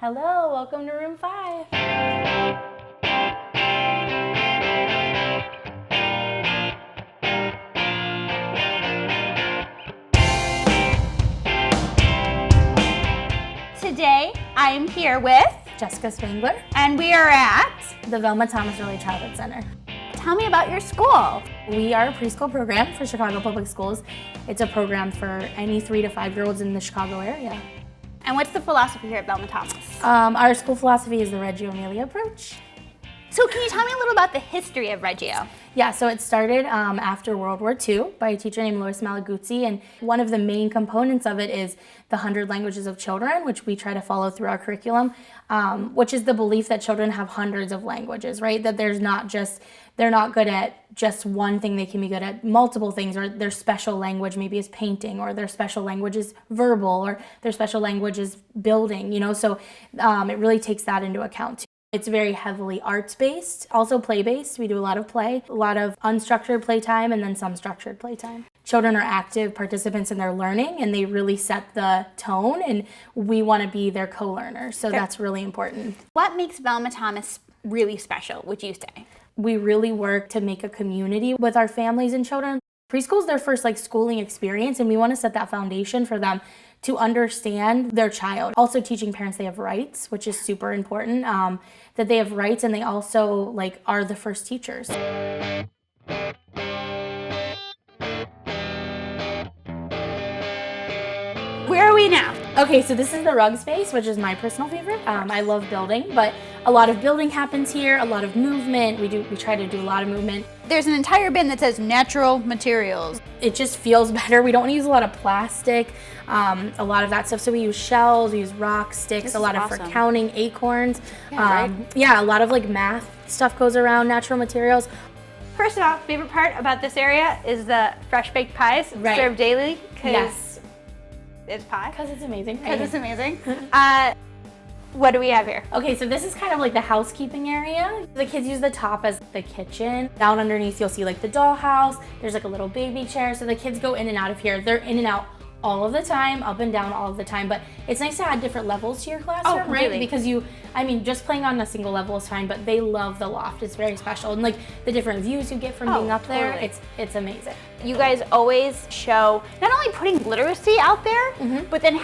Hello, welcome to room 5. Today, I am here with Jessica Spangler, and we are at the Velma Early Childhood Center. Tell me about your school. We are a preschool program for Chicago Public Schools. It's a program for any 3 to 5-year-olds in the Chicago area. And what's the philosophy here at Velma? Our school philosophy is the Reggio Emilia approach. So can you tell me a little about the history of Reggio? Yeah, so it started after World War II by a teacher named Lois Malaguzzi, and one of the main components of it is the 100 Languages of Children, which we try to follow through our curriculum, which is the belief that children have hundreds of languages, right? That they're not good at just one thing, they can be good at multiple things, or their special language maybe is painting, or their special language is verbal, or their special language is building, so it really takes that into account too. It's very heavily arts-based, also play-based. We do a lot of play, a lot of unstructured playtime, and then some structured playtime. Children are active participants in their learning, and they really set the tone, and we want to be their co-learners, so that's really important. What makes Velma Thomas really special, would you say? We really work to make a community with our families and children. Preschool is their first schooling experience, and we want to set that foundation for them to understand their child. Also teaching parents they have rights, which is super important, that they have rights, and they also are the first teachers. Where are we now? Okay, so this is the rug space, which is my personal favorite. I love building, but a lot of building happens here, a lot of movement. We try to do a lot of movement. There's an entire bin that says natural materials. It just feels better. We don't use a lot of plastic, a lot of that stuff. So we use shells, we use rocks, sticks, a lot of for counting, acorns. Yeah, yeah, a lot of math stuff goes around natural materials. First off, favorite part about this area is the fresh baked pies served daily. Yes. It's pie. Because it's amazing. Because it's amazing. What do we have here? Okay, so this is kind of the housekeeping area. The kids use the top as the kitchen. Down underneath, you'll see the dollhouse. There's a little baby chair. So the kids go in and out of here. They're in and out all of the time, up and down all of the time. But it's nice to add different levels to your classroom, right? Because just playing on a single level is fine, but they love the loft. It's very special. And the different views you get from being up there, it's amazing. You guys always show not only putting literacy out there, but then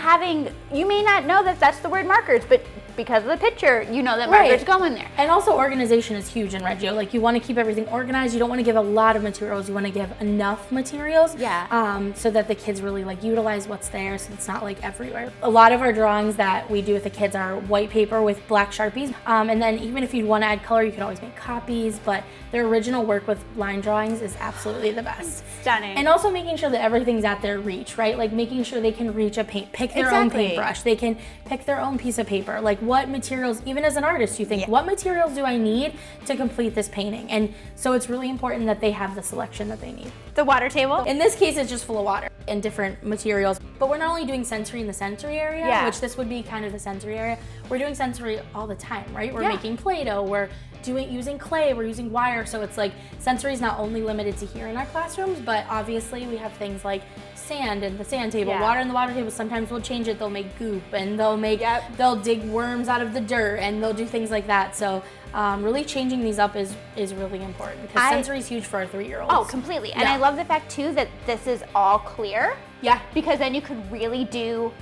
you may not know that that's the word markers, but because of the picture, you know that markers go in there. And also organization is huge in Reggio. You want to keep everything organized. You don't want to give a lot of materials. You want to give enough materials so that the kids really utilize what's there, so it's not everywhere. A lot of our drawings that we do with the kids are white paper with black Sharpies. And then even if you want to add color, you can always make copies, but their original work with line drawings is absolutely the best. Stunning. And also making sure that everything's at their reach, right? Making sure they can reach pick their own paintbrush. They can pick their own piece of paper. What materials, even as an artist, you think, what materials do I need to complete this painting? And so it's really important that they have the selection that they need. The water table? In this case, it's just full of water and different materials. But we're not only doing sensory in the sensory area, which this would be kind of the sensory area. We're doing sensory all the time, right? We're making Play-Doh, we're using clay, we're using wire. So it's sensory is not only limited to here in our classrooms, but obviously we have things like sand and the sand table, water in the water table. Sometimes we'll change it, they'll make goop, and they'll dig worms out of the dirt, and they'll do things like that. So really changing these up is really important, because sensory is huge for our 3-year-olds. Oh, completely. And I love the fact too that this is all clear. Yeah. Because then you could really do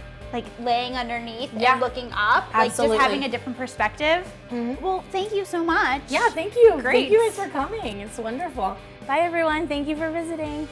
laying underneath and looking up, Absolutely. Just having a different perspective. Well, thank you so much. Yeah, thank you. Great. Thank you guys for coming. It's wonderful. Bye everyone. Thank you for visiting.